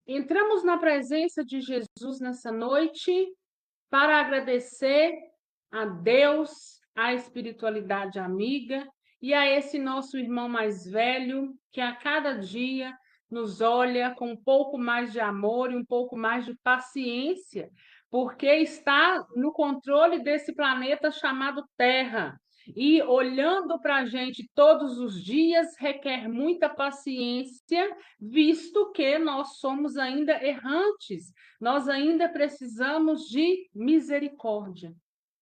Entramos na presença de Jesus nessa noite para agradecer a Deus, à espiritualidade amiga e a esse nosso irmão mais velho que a cada dia nos olha com um pouco mais de amor e um pouco mais de paciência, porque está no controle desse planeta chamado Terra. E olhando para a gente todos os dias requer muita paciência, visto que nós somos ainda errantes, nós ainda precisamos de misericórdia.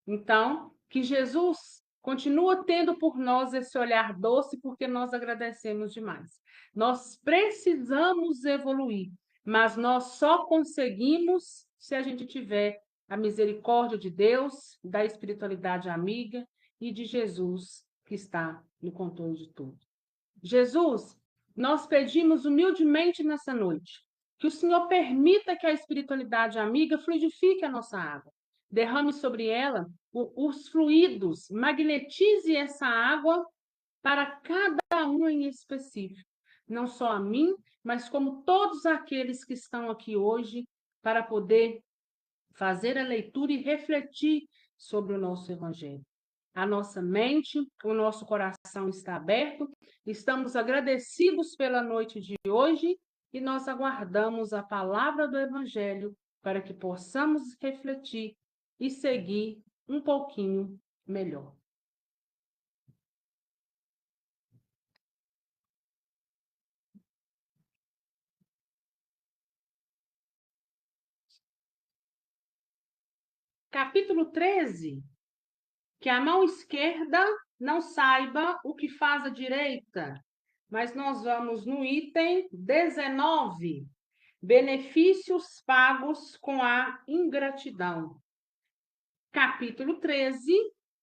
Então, que Jesus continua tendo por nós esse olhar doce, porque nós agradecemos demais. Nós precisamos evoluir, mas nós só conseguimos se a gente tiver a misericórdia de Deus, da espiritualidade amiga e de Jesus, que está no controle de tudo. Jesus, nós pedimos humildemente nessa noite que o Senhor permita que a espiritualidade amiga fluidifique a nossa água, derrame sobre ela os fluidos, magnetize essa água para cada um em específico, não só a mim, mas como todos aqueles que estão aqui hoje, para poder fazer a leitura e refletir sobre o nosso Evangelho. A nossa mente, o nosso coração está aberto, estamos agradecidos pela noite de hoje e nós aguardamos a palavra do Evangelho para que possamos refletir e seguir um pouquinho melhor. Capítulo 13. Que a mão esquerda não saiba o que faz a direita. Mas nós vamos no item 19. Benefícios pagos com a ingratidão. Capítulo 13.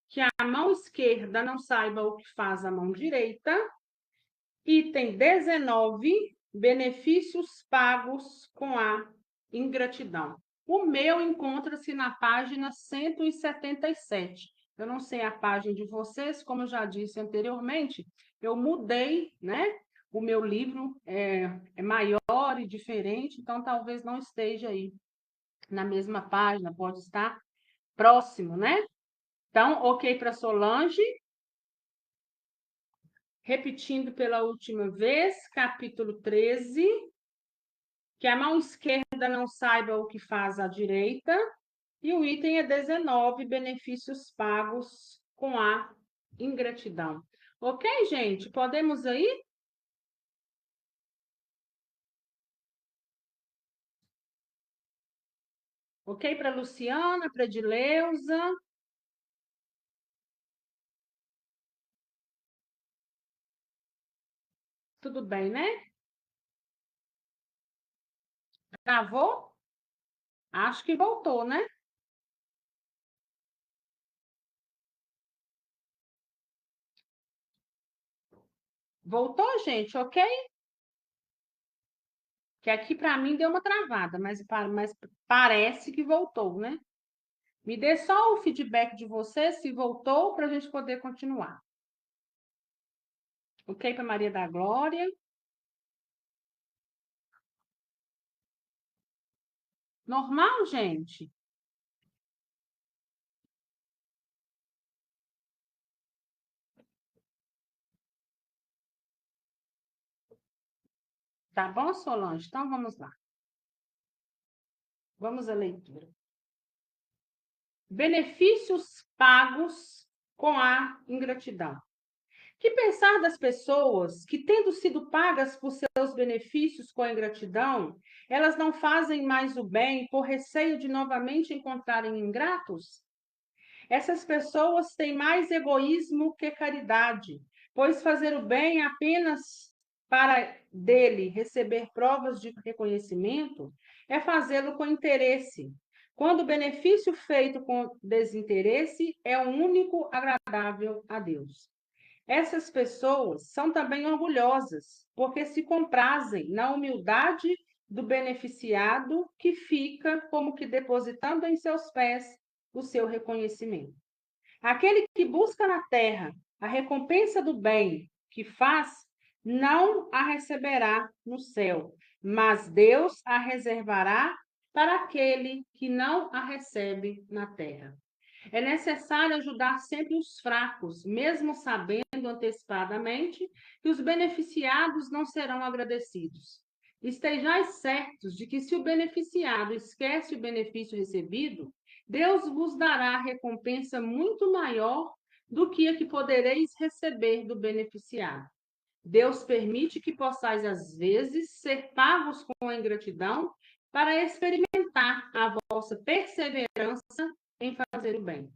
Que a mão esquerda não saiba o que faz a mão direita. Item 19. Benefícios pagos com a ingratidão. O meu encontra-se na página 177. Eu não sei a página de vocês, como eu já disse anteriormente, eu mudei, né? O meu livro é maior e diferente, então talvez não esteja aí na mesma página, pode estar próximo, né? Então, ok para Solange. Repetindo pela última vez, capítulo 13. Que a mão esquerda não saiba o que faz a direita. E o item é 19, benefícios pagos com a ingratidão. Ok, gente? Podemos aí? Ok para Luciana, para Edileuza? Tudo bem, né? Travou? Acho que voltou, né? Voltou, gente, ok? Que aqui para mim deu uma travada, mas parece que voltou, né? Me dê só o feedback de você se voltou para a gente poder continuar. Ok para Maria da Glória? Normal, gente? Tá bom, Solange? Então vamos lá. Vamos à leitura. Benefícios pagos com a ingratidão. Que pensar das pessoas que, tendo sido pagas por seus benefícios com a ingratidão, elas não fazem mais o bem por receio de novamente encontrarem ingratos? Essas pessoas têm mais egoísmo que caridade, pois fazer o bem apenas para dele receber provas de reconhecimento é fazê-lo com interesse, quando o benefício feito com desinteresse é o único agradável a Deus. Essas pessoas são também orgulhosas, porque se comprazem na humildade do beneficiado que fica como que depositando em seus pés o seu reconhecimento. Aquele que busca na terra a recompensa do bem que faz, não a receberá no céu, mas Deus a reservará para aquele que não a recebe na terra. É necessário ajudar sempre os fracos, mesmo sabendo antecipadamente que os beneficiados não serão agradecidos. Estejais certos de que, se o beneficiado esquece o benefício recebido, Deus vos dará recompensa muito maior do que a que podereis receber do beneficiado. Deus permite que possais, às vezes, ser pagos com a ingratidão para experimentar a vossa perseverança em fazer o bem.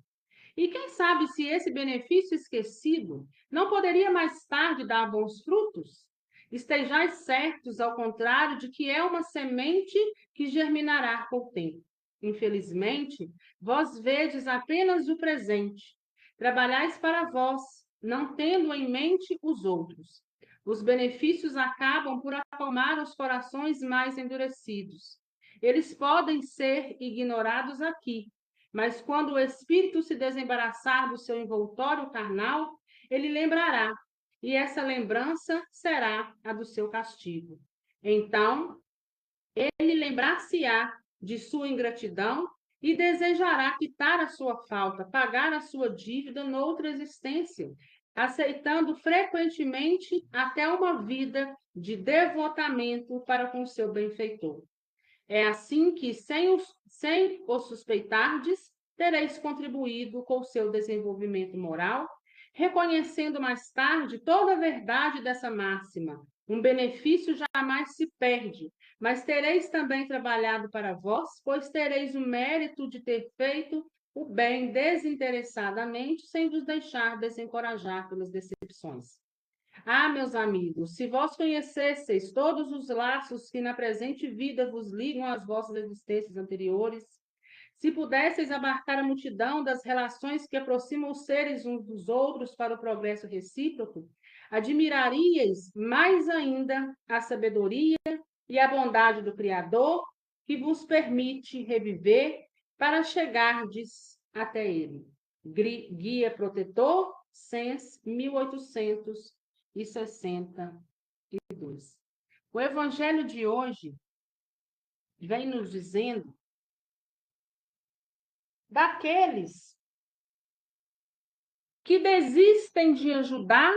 E quem sabe se esse benefício esquecido não poderia mais tarde dar bons frutos? Estejais certos, ao contrário, de que é uma semente que germinará com o tempo. Infelizmente, vós vedes apenas o presente. Trabalhais para vós, não tendo em mente os outros. Os benefícios acabam por acalmar os corações mais endurecidos. Eles podem ser ignorados aqui, mas quando o espírito se desembaraçar do seu envoltório carnal, ele lembrará, e essa lembrança será a do seu castigo. Então, ele lembrar-se-á de sua ingratidão e desejará quitar a sua falta, pagar a sua dívida noutra existência, aceitando frequentemente até uma vida de devotamento para com seu benfeitor. É assim que, sem o suspeitardes, tereis contribuído com o seu desenvolvimento moral, reconhecendo mais tarde toda a verdade dessa máxima. Um benefício jamais se perde, mas tereis também trabalhado para vós, pois tereis o mérito de ter feito o bem desinteressadamente, sem vos deixar desencorajar pelas decepções. Ah, meus amigos, se vós conhecesseis todos os laços que na presente vida vos ligam às vossas existências anteriores, se pudesseis abarcar a multidão das relações que aproximam os seres uns dos outros para o progresso recíproco, admiraríeis mais ainda a sabedoria e a bondade do Criador, que vos permite reviver para chegardes até ele. Guia Protetor, Sens 1862. O Evangelho de hoje vem nos dizendo daqueles que desistem de ajudar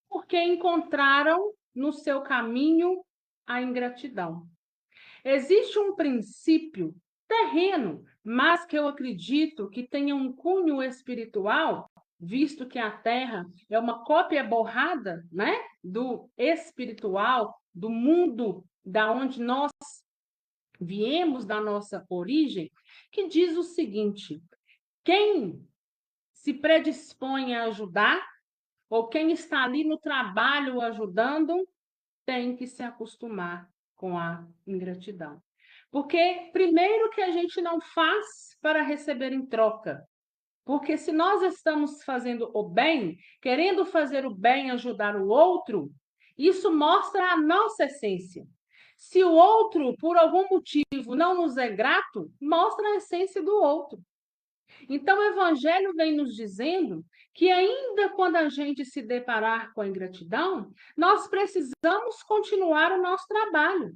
porque encontraram no seu caminho a ingratidão. Existe um princípio terreno, mas que eu acredito que tenha um cunho espiritual, visto que a Terra é uma cópia borrada, né, do espiritual, do mundo da onde nós viemos, da nossa origem, que diz o seguinte: quem se predispõe a ajudar, ou quem está ali no trabalho ajudando, tem que se acostumar com a ingratidão. Porque, primeiro, que a gente não faz para receber em troca. Porque se nós estamos fazendo o bem, querendo fazer o bem, ajudar o outro, isso mostra a nossa essência. Se o outro, por algum motivo, não nos é grato, mostra a essência do outro. Então, o Evangelho vem nos dizendo que, ainda quando a gente se deparar com a ingratidão, nós precisamos continuar o nosso trabalho.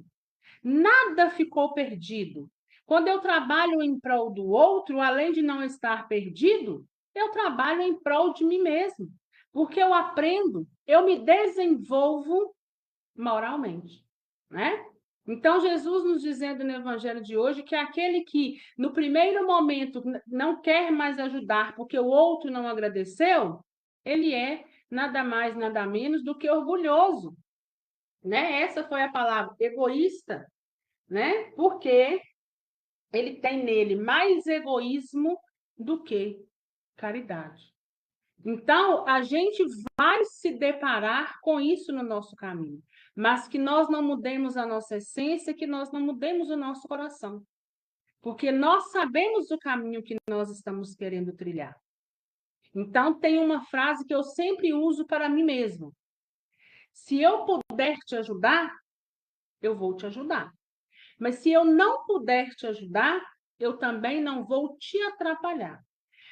Nada ficou perdido. Quando eu trabalho em prol do outro, além de não estar perdido, eu trabalho em prol de mim mesmo. Porque eu aprendo, eu me desenvolvo moralmente, né? Então, Jesus nos dizendo no Evangelho de hoje que aquele que, no primeiro momento, não quer mais ajudar porque o outro não agradeceu, ele é nada mais, nada menos do que orgulhoso, né? Essa foi a palavra, egoísta, né? Porque ele tem nele mais egoísmo do que caridade. Então, a gente vai se deparar com isso no nosso caminho, mas que nós não mudemos a nossa essência, que nós não mudemos o nosso coração, porque nós sabemos o caminho que nós estamos querendo trilhar. Então, tem uma frase que eu sempre uso para mim mesmo: se eu puder te ajudar, eu vou te ajudar. Mas se eu não puder te ajudar, eu também não vou te atrapalhar.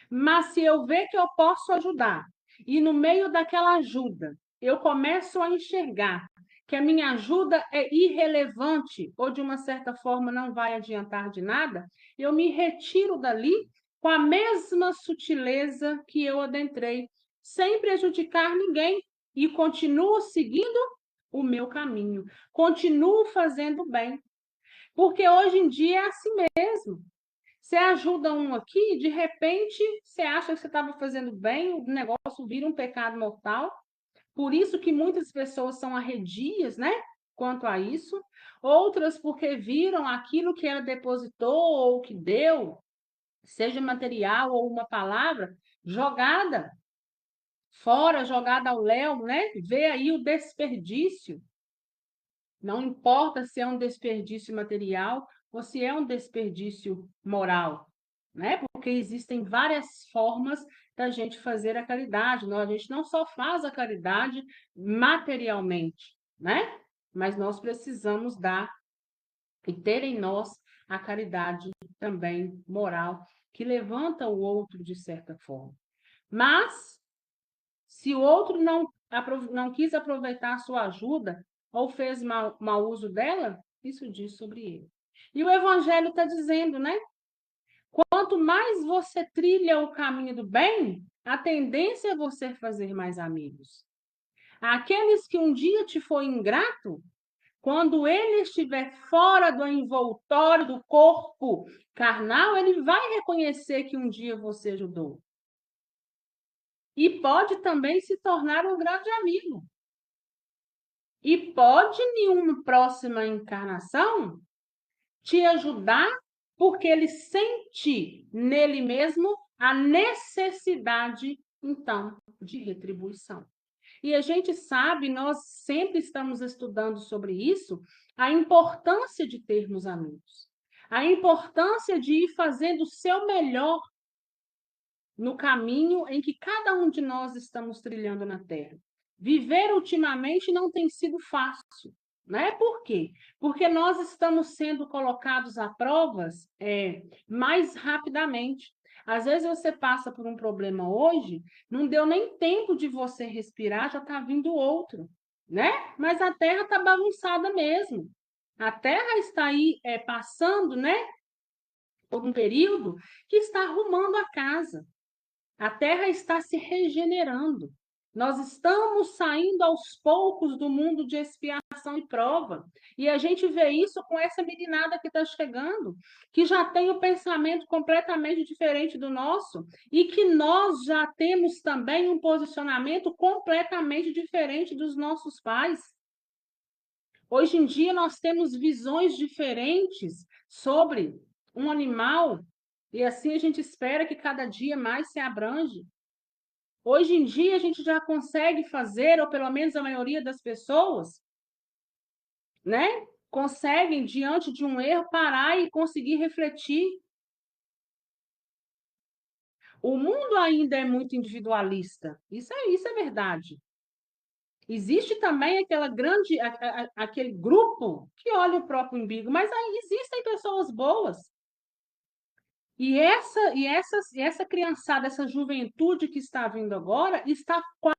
Mas se eu ver que eu posso ajudar, e no meio daquela ajuda, eu começo a enxergar que a minha ajuda é irrelevante ou, de uma certa forma, não vai adiantar de nada, eu me retiro dali com a mesma sutileza que eu adentrei, sem prejudicar ninguém, e continuo seguindo o meu caminho, continuo fazendo bem. Porque hoje em dia é assim mesmo. Você ajuda um aqui, de repente, você acha que você estava fazendo bem, o negócio vira um pecado mortal. Por isso que muitas pessoas são arredias, né? Quanto a isso. Outras porque viram aquilo que ela depositou ou que deu, seja material ou uma palavra, jogada fora, jogada ao léu, né? Vê aí o desperdício. Não importa se é um desperdício material ou se é um desperdício moral, né? Porque existem várias formas da gente fazer a caridade. A gente não só faz a caridade materialmente, né? Mas nós precisamos dar e ter em nós a caridade também moral, que levanta o outro de certa forma. Mas, se o outro não quis aproveitar a sua ajuda ou fez mau uso dela, isso diz sobre ele. E o Evangelho está dizendo, né? Quanto mais você trilha o caminho do bem, a tendência é você fazer mais amigos. Aqueles que um dia te foi ingrato, quando ele estiver fora do envoltório do corpo carnal, ele vai reconhecer que um dia você ajudou. E pode também se tornar um grande amigo. E pode, em uma próxima encarnação, te ajudar, porque ele sente nele mesmo a necessidade, então, de retribuição. E a gente sabe, nós sempre estamos estudando sobre isso, a importância de termos amigos, a importância de ir fazendo o seu melhor no caminho em que cada um de nós estamos trilhando na Terra. Viver ultimamente não tem sido fácil, né? Por quê? Porque nós estamos sendo colocados a provas mais rapidamente. Às vezes você passa por um problema hoje, não deu nem tempo de você respirar, já está vindo outro, né? Mas a Terra está bagunçada mesmo. A Terra está aí passando, né, por um período que está arrumando a casa. A Terra está se regenerando. Nós estamos saindo aos poucos do mundo de expiação e prova. E a gente vê isso com essa meninada que está chegando, que já tem o pensamento completamente diferente do nosso, e que nós já temos também um posicionamento completamente diferente dos nossos pais. Hoje em dia, nós temos visões diferentes sobre um animal, e assim a gente espera que cada dia mais se abrange. Hoje em dia, a gente já consegue fazer, ou pelo menos a maioria das pessoas, né? Conseguem, diante de um erro, parar e conseguir refletir. O mundo ainda é muito individualista. Isso é verdade. Existe também aquele grupo que olha o próprio umbigo, mas aí existem pessoas boas. E essa criançada, essa juventude que está vindo agora, está com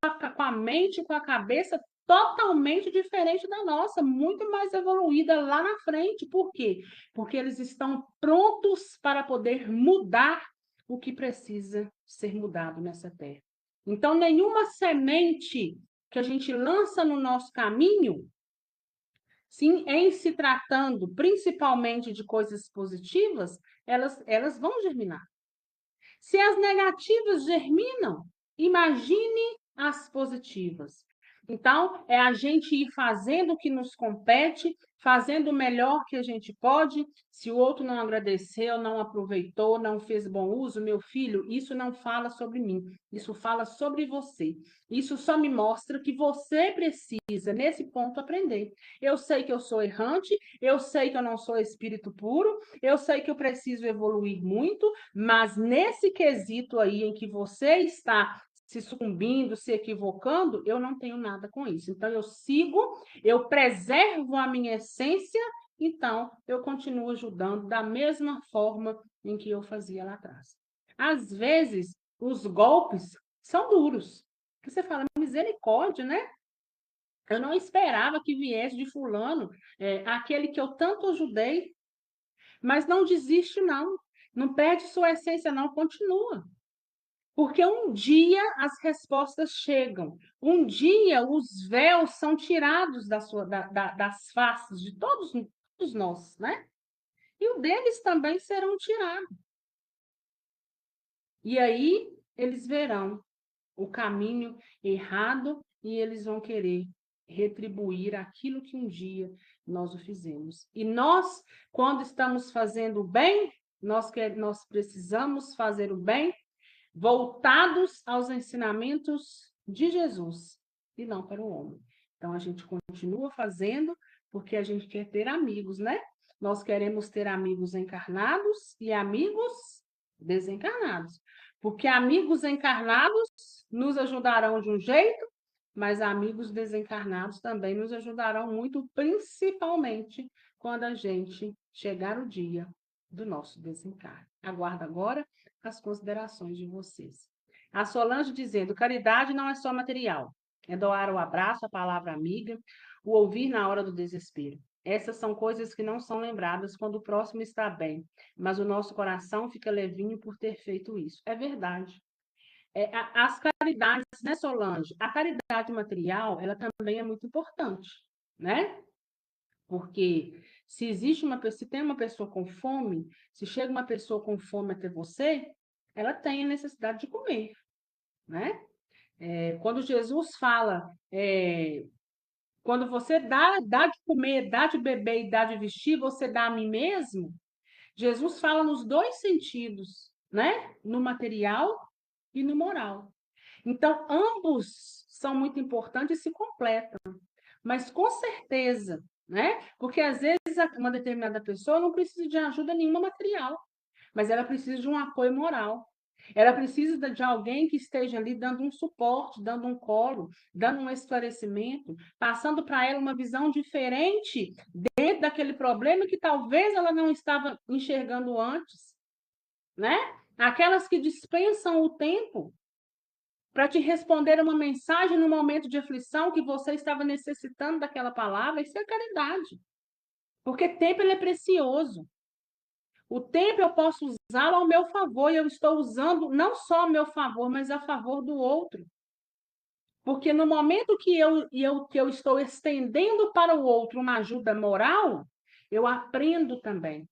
a mente, com a cabeça totalmente diferente da nossa, muito mais evoluída lá na frente. Por quê? Porque eles estão prontos para poder mudar o que precisa ser mudado nessa terra. Então, nenhuma semente que a gente lança no nosso caminho, sim, em se tratando principalmente de coisas positivas, elas vão germinar. Se as negativas germinam, imagine as positivas. Então, é a gente ir fazendo o que nos compete, fazendo o melhor que a gente pode. Se o outro não agradeceu, não aproveitou, não fez bom uso, meu filho, isso não fala sobre mim, isso fala sobre você. Isso só me mostra que você precisa, nesse ponto, aprender. Eu sei que eu sou errante, eu sei que eu não sou espírito puro, eu sei que eu preciso evoluir muito, mas nesse quesito aí em que você está se sucumbindo, se equivocando, eu não tenho nada com isso. Então, eu sigo, eu preservo a minha essência, então eu continuo ajudando da mesma forma em que eu fazia lá atrás. Às vezes, os golpes são duros. Você fala, misericórdia, né? Eu não esperava que viesse de fulano, aquele que eu tanto ajudei, mas não desiste, não. Não perde sua essência, não, continua. Porque um dia as respostas chegam. Um dia os véus são tirados das faces de todos nós, né? E o deles também serão tirados. E aí eles verão o caminho errado e eles vão querer retribuir aquilo que um dia nós o fizemos. E nós, quando estamos fazendo o bem, nós precisamos fazer o bem voltados aos ensinamentos de Jesus e não para o homem. Então a gente continua fazendo porque a gente quer ter amigos, né? Nós queremos ter amigos encarnados e amigos desencarnados. Porque amigos encarnados nos ajudarão de um jeito, mas amigos desencarnados também nos ajudarão muito, principalmente quando a gente chegar o dia do nosso desencarne. Aguardo agora as considerações de vocês. A Solange dizendo: caridade não é só material, é doar o abraço, a palavra amiga, o ouvir na hora do desespero. Essas são coisas que não são lembradas quando o próximo está bem, mas o nosso coração fica levinho por ter feito isso. É verdade. As caridades, né, Solange? A caridade material, ela também é muito importante, né? Porque se tem uma pessoa com fome, se chega uma pessoa com fome até você, ela tem a necessidade de comer, né? Quando Jesus fala, quando você dá de comer, dá de beber e dá de vestir, você dá a mim mesmo, Jesus fala nos dois sentidos, né? No material e no moral. Então, ambos são muito importantes e se completam. Mas com certeza, né? Porque às vezes uma determinada pessoa não precisa de ajuda nenhuma material, mas ela precisa de um apoio moral. Ela precisa de alguém que esteja ali dando um suporte, dando um colo, dando um esclarecimento, passando para ela uma visão diferente dentro daquele problema que talvez ela não estava enxergando antes, né? Aquelas que dispensam o tempo para te responder uma mensagem no momento de aflição que você estava necessitando daquela palavra, isso é caridade. Porque tempo ele é precioso. O tempo eu posso usá-lo ao meu favor, e eu estou usando não só ao meu favor, mas a favor do outro. Porque no momento que eu estou estendendo para o outro uma ajuda moral, eu aprendo também.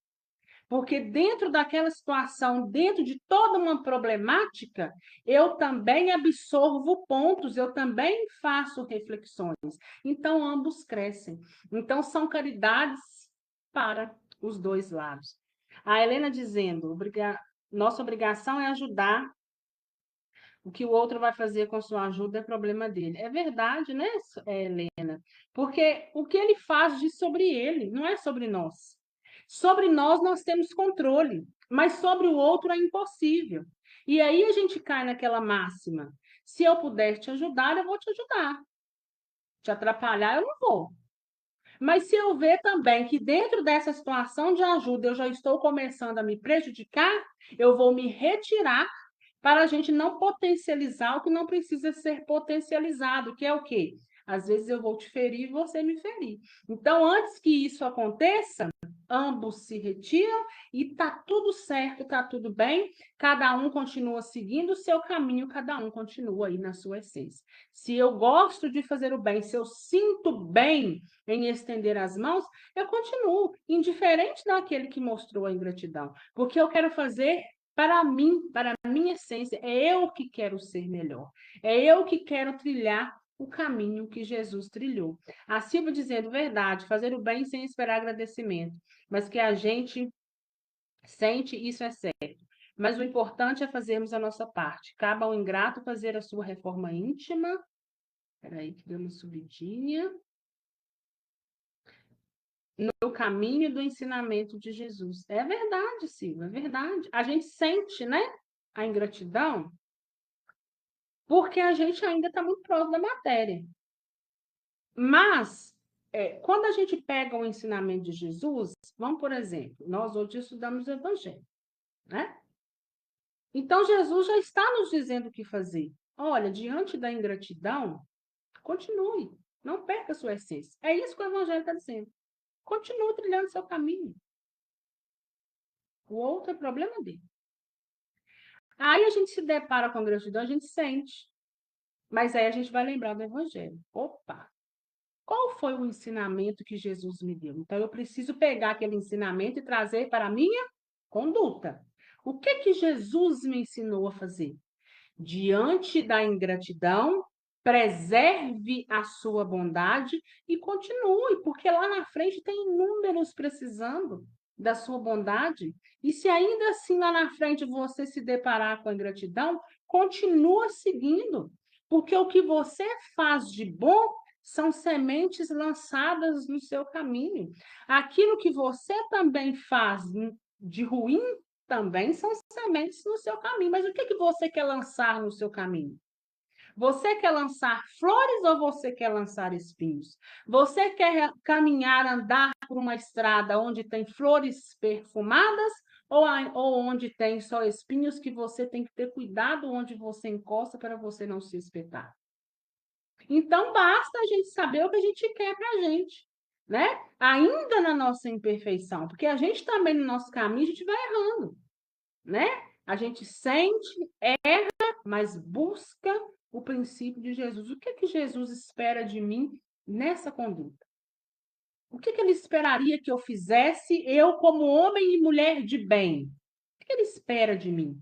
Porque dentro daquela situação, dentro de toda uma problemática, eu também absorvo pontos, eu também faço reflexões. Então, ambos crescem. Então, são caridades para os dois lados. A Helena dizendo, nossa obrigação é ajudar, o que o outro vai fazer com sua ajuda é problema dele. É verdade, né, Helena? Porque o que ele faz diz sobre ele, não é sobre nós. Sobre nós temos controle, mas sobre o outro é impossível. E aí a gente cai naquela máxima: se eu puder te ajudar, eu vou te ajudar. Te atrapalhar, eu não vou. Mas se eu ver também que dentro dessa situação de ajuda eu já estou começando a me prejudicar, eu vou me retirar para a gente não potencializar o que não precisa ser potencializado, que é o quê? Às vezes eu vou te ferir e você me ferir. Então, antes que isso aconteça, ambos se retiram e tá tudo certo, tá tudo bem, cada um continua seguindo o seu caminho, cada um continua aí na sua essência. Se eu gosto de fazer o bem, se eu sinto bem em estender as mãos, eu continuo, indiferente daquele que mostrou a ingratidão, porque eu quero fazer para mim, para a minha essência, é eu que quero ser melhor, é eu que quero trilhar o caminho que Jesus trilhou. A Silvia dizendo, verdade, fazer o bem sem esperar agradecimento, mas que a gente sente, isso é certo. Mas o importante é fazermos a nossa parte. Cabe ao ingrato fazer a sua reforma íntima. Espera aí, que deu uma subidinha. No caminho do ensinamento de Jesus. É verdade, Silvia, é verdade. A gente sente, né, a ingratidão, porque a gente ainda está muito próximo da matéria. Mas, quando a gente pega o ensinamento de Jesus, vamos, por exemplo, nós hoje estudamos o Evangelho, né? Então, Jesus já está nos dizendo o que fazer. Olha, diante da ingratidão, continue. Não perca a sua essência. É isso que o Evangelho está dizendo. Continue trilhando seu caminho. O outro é problema dele. Aí a gente se depara com a gratidão, a gente sente. Mas aí a gente vai lembrar do Evangelho. Opa! Qual foi o ensinamento que Jesus me deu? Então, eu preciso pegar aquele ensinamento e trazer para a minha conduta. O que que Jesus me ensinou a fazer? Diante da ingratidão, preserve a sua bondade e continue, porque lá na frente tem inúmeros precisando da sua bondade. E se ainda assim lá na frente você se deparar com a ingratidão, continua seguindo, porque o que você faz de bom são sementes lançadas no seu caminho. Aquilo que você também faz de ruim também são sementes no seu caminho. Mas o que que você quer lançar no seu caminho? Você quer lançar flores ou você quer lançar espinhos? Você quer caminhar, andar por uma estrada onde tem flores perfumadas ou onde tem só espinhos que você tem que ter cuidado onde você encosta para você não se espetar? Então, basta a gente saber o que a gente quer para a gente, né? Ainda na nossa imperfeição, porque a gente também, no nosso caminho, a gente vai errando, né? A gente sente, erra, mas busca o princípio de Jesus. O que que Jesus espera de mim nessa conduta? O que que ele esperaria que eu fizesse, eu como homem e mulher de bem? O que que ele espera de mim?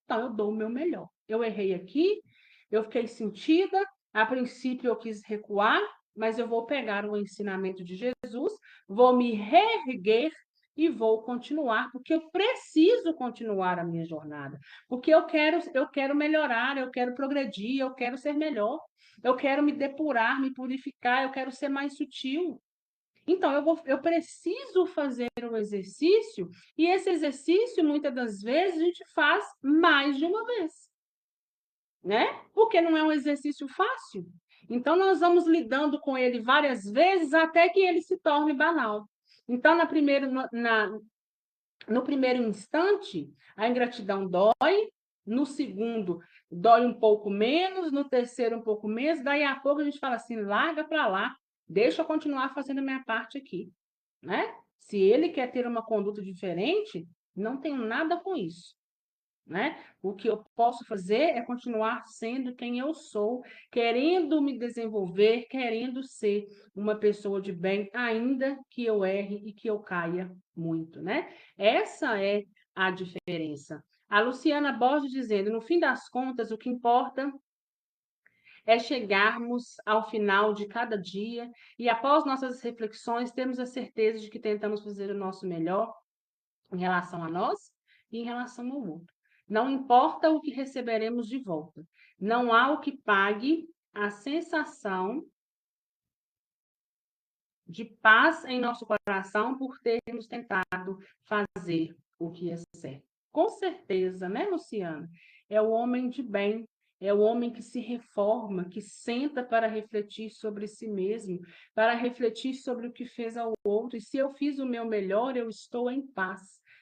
Então, eu dou o meu melhor. Eu errei aqui, eu fiquei sentida, a princípio eu quis recuar, mas eu vou pegar o ensinamento de Jesus, vou me reerguer e vou continuar, porque eu preciso continuar a minha jornada, porque eu quero melhorar, eu quero progredir, eu quero ser melhor, eu quero me depurar, me purificar, eu quero ser mais sutil. Então, eu preciso fazer o exercício, e esse exercício, muitas das vezes, a gente faz mais de uma vez, né? Porque não é um exercício fácil. Então, nós vamos lidando com ele várias vezes até que ele se torne banal. Então, no primeiro instante, a ingratidão dói, no segundo, dói um pouco menos, no terceiro, um pouco menos, daí a pouco a gente fala assim: larga para lá, deixa eu continuar fazendo a minha parte aqui, né? Se ele quer ter uma conduta diferente, não tenho nada com isso, né? O que eu posso fazer é continuar sendo quem eu sou, querendo me desenvolver, querendo ser uma pessoa de bem, ainda que eu erre e que eu caia muito, né? Essa é a diferença. A Luciana Borges dizendo, no fim das contas, o que importa é chegarmos ao final de cada dia e, após nossas reflexões, termos a certeza de que tentamos fazer o nosso melhor em relação a nós e em relação ao outro. Não importa o que receberemos de volta. Não há o que pague a sensação de paz em nosso coração por termos tentado fazer o que é certo. Com certeza, né, Luciana? É o homem de bem, é o homem que se reforma, que senta para refletir sobre si mesmo, para refletir sobre o que fez ao outro. E se eu fiz o meu melhor, eu estou em paz,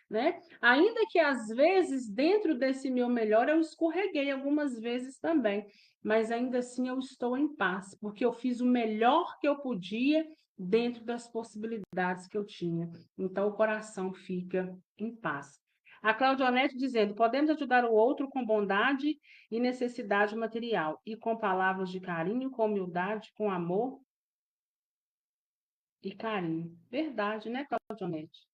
né? Ainda que às vezes, dentro desse meu melhor, eu escorreguei algumas vezes também, mas ainda assim eu estou em paz, porque eu fiz o melhor que eu podia dentro das possibilidades que eu tinha. Então, o coração fica em paz. A Claudionete dizendo, podemos ajudar o outro com bondade e necessidade material, e com palavras de carinho, com humildade, com amor e carinho. Verdade, né, Claudionete?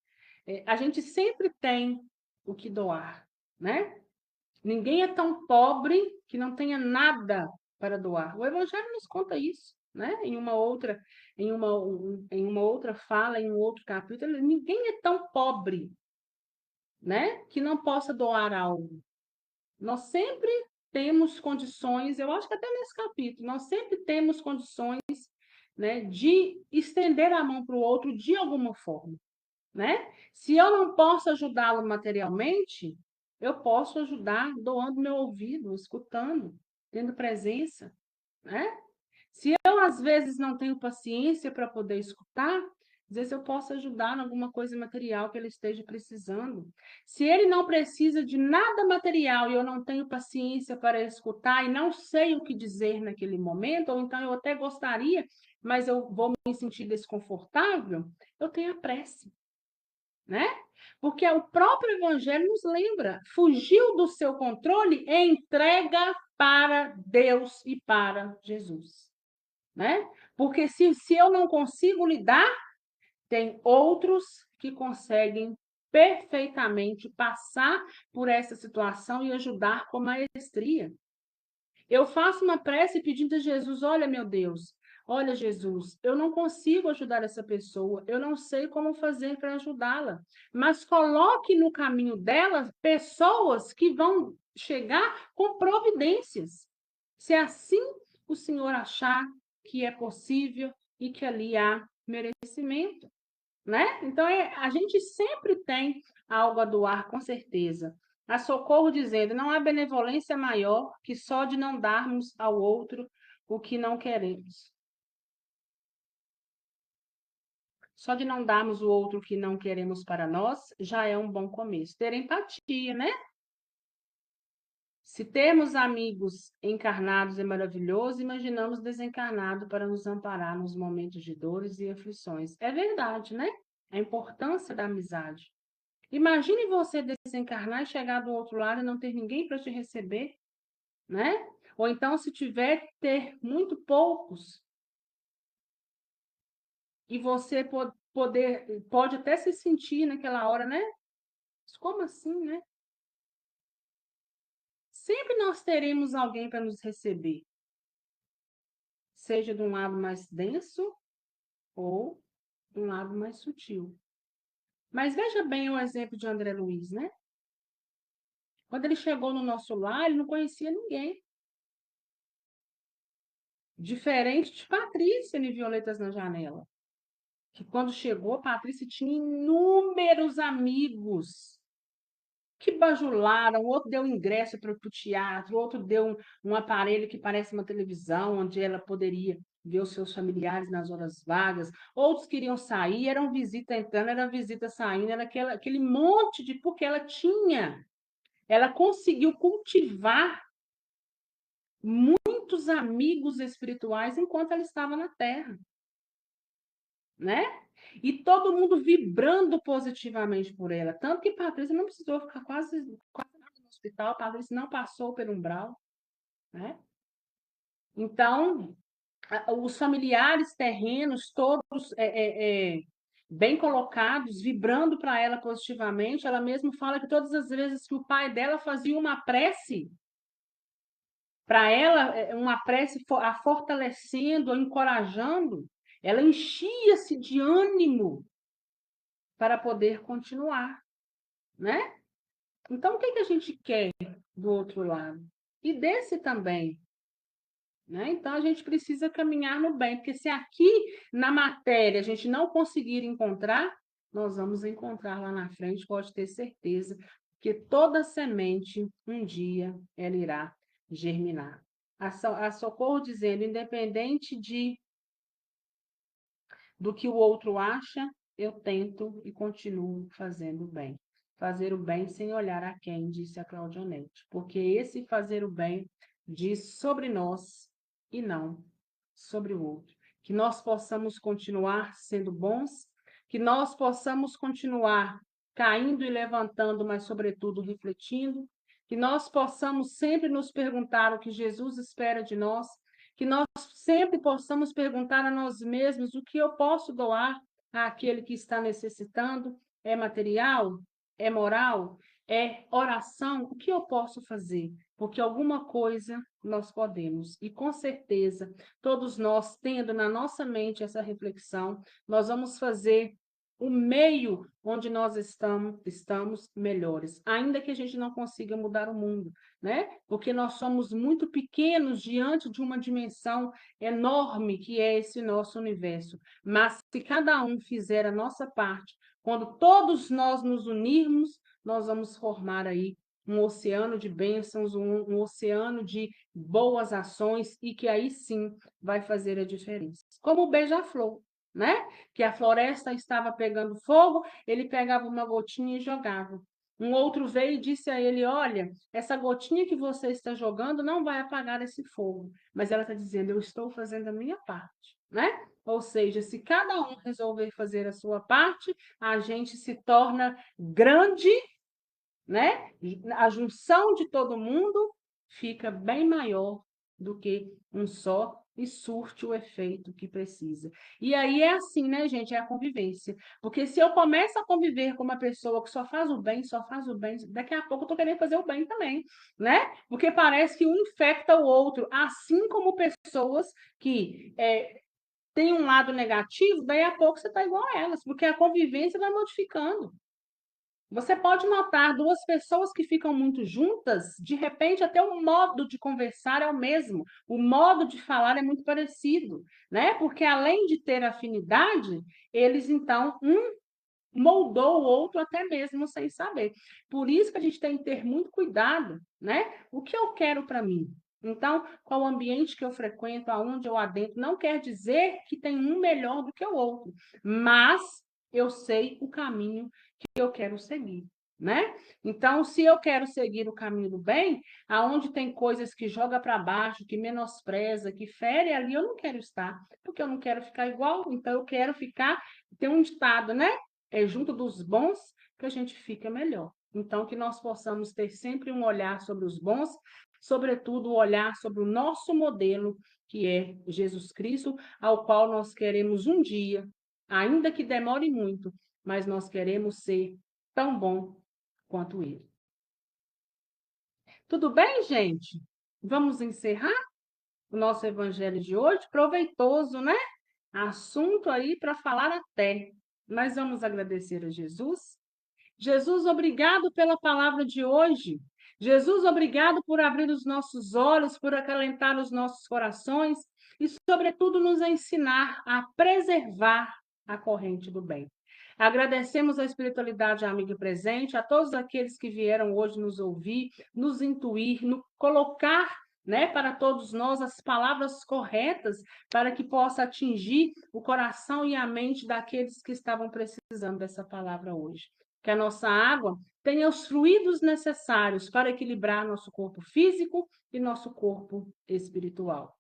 A gente sempre tem o que doar, né? Ninguém é tão pobre que não tenha nada para doar. O Evangelho nos conta isso, né? Em uma outra fala, em um outro capítulo, ninguém é tão pobre, né, que não possa doar algo. Nós sempre temos condições, eu acho que até nesse capítulo, nós sempre temos condições, né, de estender a mão para o outro de alguma forma, né? Se eu não posso ajudá-lo materialmente, eu posso ajudar doando meu ouvido, escutando, tendo presença, né? Se eu, às vezes, não tenho paciência para poder escutar, às vezes eu posso ajudar em alguma coisa material que ele esteja precisando. Se ele não precisa de nada material e eu não tenho paciência para escutar e não sei o que dizer naquele momento, ou então eu até gostaria mas eu vou me sentir desconfortável, eu tenho a prece, né? Porque o próprio Evangelho nos lembra, fugiu do seu controle e entrega para Deus e para Jesus, né? Porque se eu não consigo lidar, tem outros que conseguem perfeitamente passar por essa situação e ajudar com maestria. Eu faço uma prece pedindo a Jesus: olha, meu Deus, olha, Jesus, eu não consigo ajudar essa pessoa, eu não sei como fazer para ajudá-la, mas coloque no caminho dela pessoas que vão chegar com providências. Se assim o Senhor achar que é possível e que ali há merecimento, né? Então, a gente sempre tem algo a doar, com certeza. A Socorro dizendo: não há benevolência maior que só de não darmos ao outro o que não queremos. Só de não darmos o outro o que não queremos para nós já é um bom começo. Ter empatia, né? Se temos amigos encarnados é maravilhoso, imaginamos desencarnado para nos amparar nos momentos de dores e aflições. É verdade, né? A importância da amizade. Imagine você desencarnar e chegar do outro lado e não ter ninguém para te receber, né? Ou então, se tiver, ter muito poucos. E você pode até se sentir naquela hora, né? Mas como assim, né? Sempre nós teremos alguém para nos receber, seja de um lado mais denso ou de um lado mais sutil. Mas veja bem o exemplo de André Luiz, né? Quando ele chegou no nosso lar, ele não conhecia ninguém. Diferente de Patrícia em Violetas na Janela, que quando chegou, Patrícia tinha inúmeros amigos que bajularam, outro deu ingresso para o teatro, outro deu um aparelho que parece uma televisão, onde ela poderia ver os seus familiares nas horas vagas, outros queriam sair, era uma visita entrando, era uma visita saindo, era aquele monte de... porque ela conseguiu cultivar muitos amigos espirituais enquanto ela estava na Terra, né? E todo mundo vibrando positivamente por ela. Tanto que Patrícia não precisou ficar quase nada no hospital, Patrícia não passou pelo umbral, né? Então, os familiares terrenos, todos bem colocados, vibrando para ela positivamente. Ela mesma fala que todas as vezes que o pai dela fazia uma prece para ela, uma prece a fortalecendo, a encorajando, ela enchia-se de ânimo para poder continuar, né? Então, o que a gente quer do outro lado? E desse também, né? Então, a gente precisa caminhar no bem, porque se aqui na matéria a gente não conseguir encontrar, nós vamos encontrar lá na frente, pode ter certeza, que toda semente, um dia, ela irá germinar. A Socorro dizendo, independente do que o outro acha, eu tento e continuo fazendo o bem. Fazer o bem sem olhar a quem, disse a Claudionete, porque esse fazer o bem diz sobre nós e não sobre o outro. Que nós possamos continuar sendo bons, que nós possamos continuar caindo e levantando, mas sobretudo refletindo, que nós possamos sempre nos perguntar o que Jesus espera de nós, que nós sempre possamos perguntar a nós mesmos o que eu posso doar àquele que está necessitando. É material? É moral? É oração? O que eu posso fazer? Porque alguma coisa nós podemos. E com certeza, todos nós, tendo na nossa mente essa reflexão, nós vamos fazer o meio onde nós estamos melhores, ainda que a gente não consiga mudar o mundo, né? Porque nós somos muito pequenos diante de uma dimensão enorme que é esse nosso universo. Mas se cada um fizer a nossa parte, quando todos nós nos unirmos, nós vamos formar aí um oceano de bênçãos, um oceano de boas ações e que aí sim vai fazer a diferença. Como o beija-flor, né? Que a floresta estava pegando fogo, ele pegava uma gotinha e jogava. Um outro veio e disse a ele: olha, essa gotinha que você está jogando não vai apagar esse fogo. Mas ela está dizendo: eu estou fazendo a minha parte. né? Ou seja, se cada um resolver fazer a sua parte, a gente se torna grande, né? A junção de todo mundo fica bem maior do que um só e surte o efeito que precisa. E aí é assim, né, gente? É a convivência. Porque se eu começo a conviver com uma pessoa que só faz o bem, daqui a pouco eu tô querendo fazer o bem também, né? Porque parece que um infecta o outro, assim como pessoas que têm um lado negativo, daí a pouco você está igual a elas, porque a convivência vai modificando. Você pode notar duas pessoas que ficam muito juntas, de repente até o modo de conversar é o mesmo, o modo de falar é muito parecido, né? Porque além de ter afinidade, eles então moldou o outro até mesmo sem saber. Por isso que a gente tem que ter muito cuidado, né? O que eu quero para mim? Então, qual o ambiente que eu frequento, aonde eu adentro, não quer dizer que tem um melhor do que o outro, mas eu sei o caminho que eu quero seguir, né? Então, se eu quero seguir o caminho do bem, aonde tem coisas que joga para baixo, que menospreza, que fere, ali eu não quero estar, porque eu não quero ficar igual, então eu quero ficar, tem um ditado, né? É junto dos bons que a gente fica melhor. Então, que nós possamos ter sempre um olhar sobre os bons, sobretudo o olhar sobre o nosso modelo, que é Jesus Cristo, ao qual nós queremos um dia, ainda que demore muito, mas nós queremos ser tão bom quanto ele. Tudo bem, gente? Vamos encerrar o nosso evangelho de hoje? Proveitoso, né? Assunto aí para falar até. Mas vamos agradecer a Jesus. Jesus, obrigado pela palavra de hoje. Jesus, obrigado por abrir os nossos olhos, por acalentar os nossos corações e, sobretudo, nos ensinar a preservar a corrente do bem. Agradecemos a espiritualidade amiga presente, a todos aqueles que vieram hoje nos ouvir, nos intuir, nos colocar, né, para todos nós as palavras corretas para que possa atingir o coração e a mente daqueles que estavam precisando dessa palavra hoje. Que a nossa água tenha os fluidos necessários para equilibrar nosso corpo físico e nosso corpo espiritual.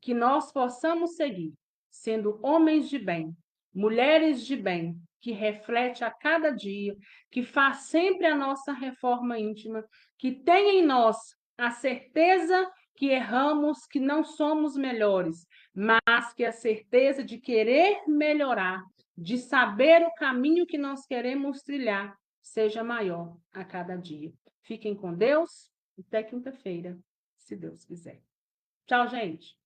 Que nós possamos seguir sendo homens de bem, mulheres de bem, que reflete a cada dia, que faz sempre a nossa reforma íntima, que tem em nós a certeza que erramos, que não somos melhores, mas que a certeza de querer melhorar, de saber o caminho que nós queremos trilhar, seja maior a cada dia. Fiquem com Deus, até quinta-feira, se Deus quiser. Tchau, gente!